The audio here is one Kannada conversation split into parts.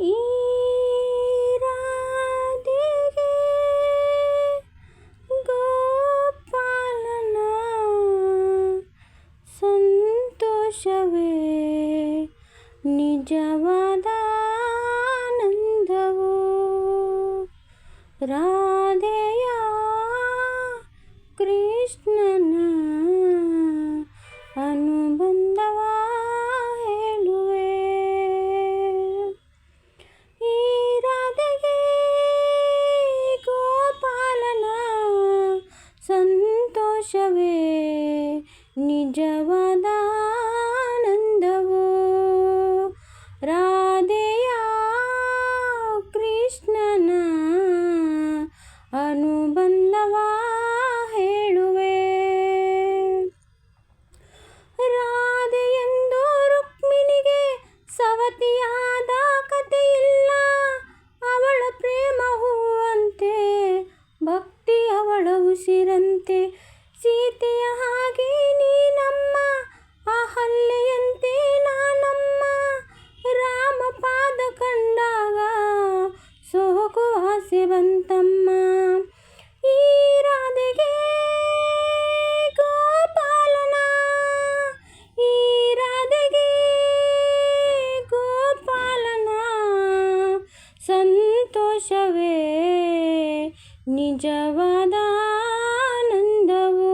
ಈ ರಾಧೆಗೆ ಗೋಪಾಲನ ಸಂತೋಷವೇ ನಿಜವಾದ ಆನಂದವು. ರಾಧೆಯ ಕೃಷ್ಣನ ಅನುಬಂಧವ ಹೇಳುವೆ. ಈ ರಾಧೆಗೆ ಗೋಪಾಲನ ಸಂತೋಷವೇ ನಿಜವಾದ ಆನಂದವು. ರಾಧೆಯ ಕೃಷ್ಣನ ಅನುಬಂಧವ ಹೇಳುವೆ. ರಾಧೆಯೆಂದು ರುಕ್ಮಿಣಿಗೆ ಸವತಿಯಾದ ಕಥೆಯಿಲ್ಲ. ಅವಳ ಪ್ರೇಮ ಹೂವಂತೆ, ಭಕ್ತಿ ಅವಳ ಉಸಿರಂತೆ. ಸೀತೆಯ ಹಾಗೆ ನೀನಮ್ಮ, ಅಹಲ್ಯೆಯಂತೆ ನಾನಮ್ಮ. ರಾಮ ಪಾದ ಕಂಡಾಗ ಸೋಕುವ ಆಸೆ ಬಂತಮ್ಮ. ಈ ರಾಧೆಗೆ ಗೋಪಾಲನ, ಈ ರಾಧೆಗೆ ಗೋಪಾಲನ ಸಂತೋಷವೇ ನಿಜವಾದ ಆನಂದವು.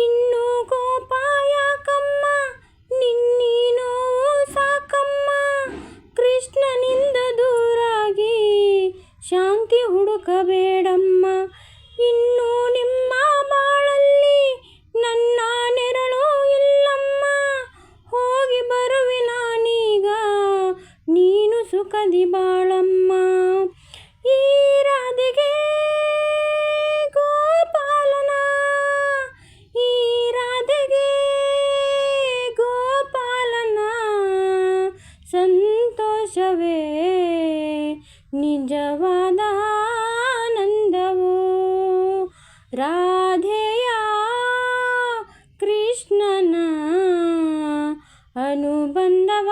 ಇನ್ನು ಕೋಪ ಯಾಕಮ್ಮ, ನಿನ್ನೀ ನೋವು ಸಾಕಮ್ಮ. ಕೃಷ್ಣನಿಂದ ದೂರಾಗಿ ಶಾಂತಿ ಹುಡುಕಬೇಡಮ್ಮ. ಇನ್ನು ನಿಮ್ಮ ಬಾಳಲ್ಲಿ ನನ್ನ ನೆರಳು ಇಲ್ಲಮ್ಮ. ಹೋಗಿ ಬರುವೆ ನಾನೀಗ, ನೀನು ಸುಖದಿ ಬಾಳಮ್ಮ. ಈ ರಾಧೆಗೆ ಗೋಪಾಲನ, ಈ ರಾಧೆಗೆ ಗೋಪಾಲನ ಸಂತೋಷವೇ ನಿಜವಾದ ಆನಂದವು. ರಾಧೆಯ ಕೃಷ್ಣನ ಅನುಬಂಧವ